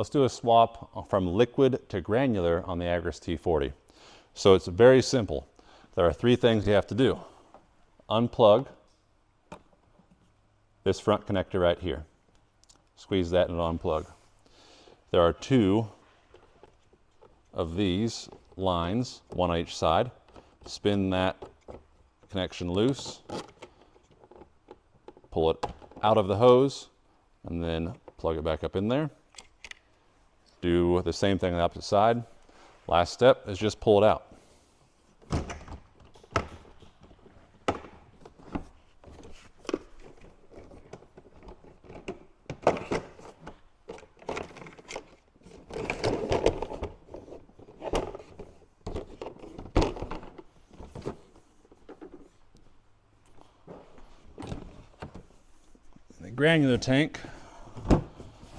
Let's do a swap from liquid to granular on the Agras T40. So it's very simple. There are 3 things you have to do. Unplug this front connector right here. Squeeze that and it'll unplug. There are 2 of these lines, 1 on each side. Spin that connection loose, pull it out of the hose, and then plug it back up in there. Do the same thing on the opposite side. Last step is just pull it out. The granular tank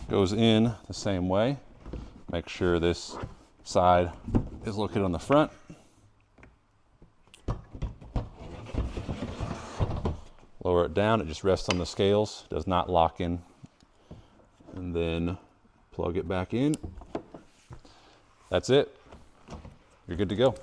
goes in the same way. Make sure this side is located on the front. Lower it down, it just rests on the scales, does not lock in. And then plug it back in. That's it. You're good to go.